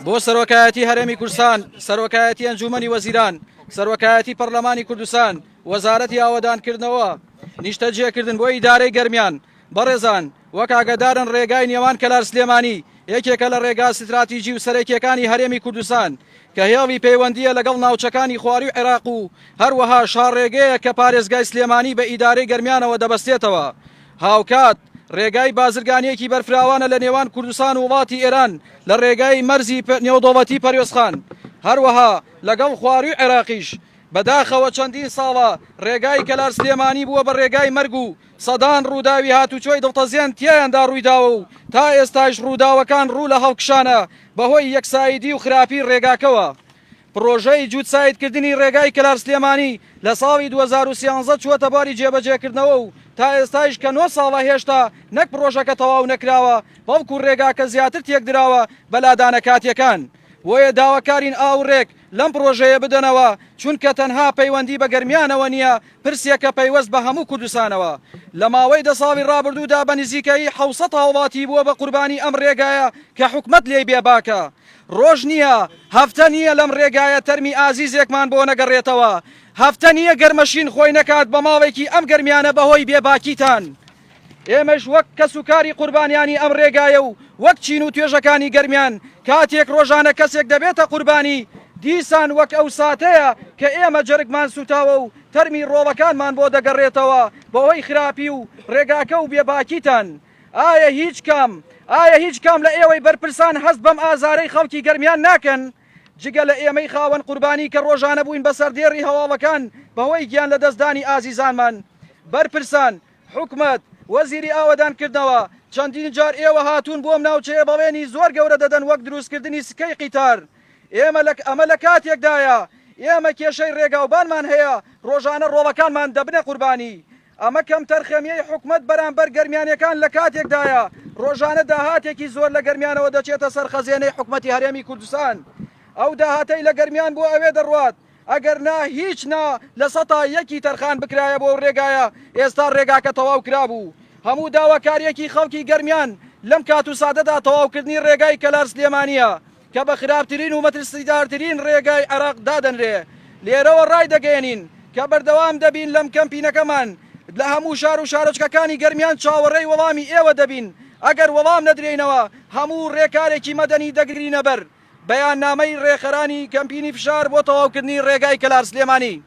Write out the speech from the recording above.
بۆ سەرۆکایەتی هەرێمی کوردستان، سەرۆکایەتی ئەنجومەنی وەزیران، سەرۆکایەتی پەرلەمانی کوردستان، وەزارەتی ئاوەدانکردنەوە، نیشتەجێکردن بۆ ئیدارەی گەرمیان. بەڕێزان، وەک ئاگادارن ڕێگای نێوان کەلار سلێمانی یەکێکە لە ڕێگا ستراتیژی و سەرەکیەکانی هەرێمی کوردستان کە هێڵی پەیوەندیە لەگەڵ ناوچەکانی خواری و عێراق و هەروەها شارڕێگەیە کە پارێزگای سلێمانی بە ئیدارەی گەرمیانەوە دەبەستێتەوە. هاوکات ڕێگای بازرگانیەکی بەرفراوانە لە نێوان کوردستان و وڵاتی ئێران لە ڕێگای مەرزی نێودۆڵەتی پەروێزخان، هەروەها لەگەڵ خواری و عێراقیش. بەداخەوە چەندین ساڵە ڕێگای کەلار سلێمانی بووە بە ڕێگای مەرگ و سەدان ڕووداوی هاتوچۆی دڵتەزیان تیایاندا ڕوویداوە و تا ئێستاش ڕووداوەکان ڕوو لە هەڵکشانە بەهۆی یەکسایدی و خراپی ڕێگاکەوە. پرۆژەی جووتسایدکردنی ڕێگای کەلار سلێمانی لە ساڵی 2013 چووەتە باری جێبەجێکردنەوە و تا ئێستاش کە 9 ساڵە هێشتا نەک پرۆژەکە تەواو نەکراوە، بەڵکو ڕێگاکە زیاتر تێکدراوە بەلادانە کاتیەکان. بۆیە داواکارین ئاوڕێک لەم پرۆژەیە بدەنەوە، چونکە تەنها پەیوەندی بە گەرمیانەوە نییە، پرسێکە پەیوەست بە هەموو کوردستانەوە. لە ماوەی 10 ساڵی ڕابردوودا بە نزیکەی 700 هاوڵاتی بووە بە قوربانی ئەم ڕێگایە کە حکومەت لێی بێباکە. ڕۆژ نییە، هەفتە نییە لەم ڕێگایە تەرمی ئازیزێکمان بۆ نەگەڕێتەوە، هەفتە نییە گەرمەشین خۆی نەکات بە ماوەیەکی ئەم گەرمیانە بەهۆی بێباکیتان. ئێمەش وەک کەسوکاری قوربانیانی ئەم ڕێگایە و وەک چین و توێژەکانی گەرمیان کاتێک ڕۆژانە کەسێک دەبێتە قوربانی، دیسان وەک ئەو ساتەیە کە ئێمە جەرگمان سوتاوە و تەرمی ڕۆڵەکانمان بۆ دەگەڕێتەوە بەهۆی خراپی و ڕێگاکە و بێباکیتان. ئایا هیچ کام لە ئێوەی بەرپرسان هەست بەم ئازارەی خەڵکی گەرمیان ناکەن؟ جگە لە ئێمەی خاوەن قوربانی کە ڕۆژانە بووین بەسەر دێڕی هەواڵەکان بەهۆی گیان لە دەستدانی ئازیزانمان. بەرپرسان، حکومەت، وەزیری ئاوەدانکردنەوە چەندین جار ئێوە هاتوون بۆم ناوچەیە بەڵێنی زۆر گەورە دەدەن وەک دروستکردنی سکەی قیتار. ئەمە لە کاتێکدایە ئێمە کێشەی ڕێگاوبانمان هەیە، ڕۆژانە ڕۆڵەکانمان دەبنە قوربانی. ئەمە کەم تەرخەمیەی حکومەت بەرامبەر گەرمیانەکان لە کاتێکدایە ڕۆژانە داهاتێکی زۆر لە گەرمیانەوە دەچێتە سەر خەزێنەی حکومەتی هەرێمی کوردستان. ئەو داهاتەی لە گەرمیان بۆ ئەوێ دەڕوات ئەگەر هیچ لە سەتا یەکی تەرخان بکرایە بۆ ڕێگایە ئێستا ڕێگاکە تەواو کرابوو. هەموو داواکاریەکی خەڵکی گەرمیان لەم کات و سادەدا تەواوکردنی ڕێگای کەلار سلێمانیە کە بە خراپترین و مەترسیدارترین ڕێگای عێراق دادەنرێ. لێرەوە ڕای دەگەێنین کە بەردەوام دەبین لەم کەمپینەکەمان لە هەموو شار و شارۆچکەکانی گەرمیان چاوەڕێی وەڵامی ئێوە دەبین. ئەگەر وەڵام نەدرێنەوە هەموو ڕێکارێکی مەدەنی دەگرینە بەر. بەیاننامەی ڕێخەرانی کەمپینی فشار بۆ تەواوکردنی ڕێگای کەلار سلێمانی.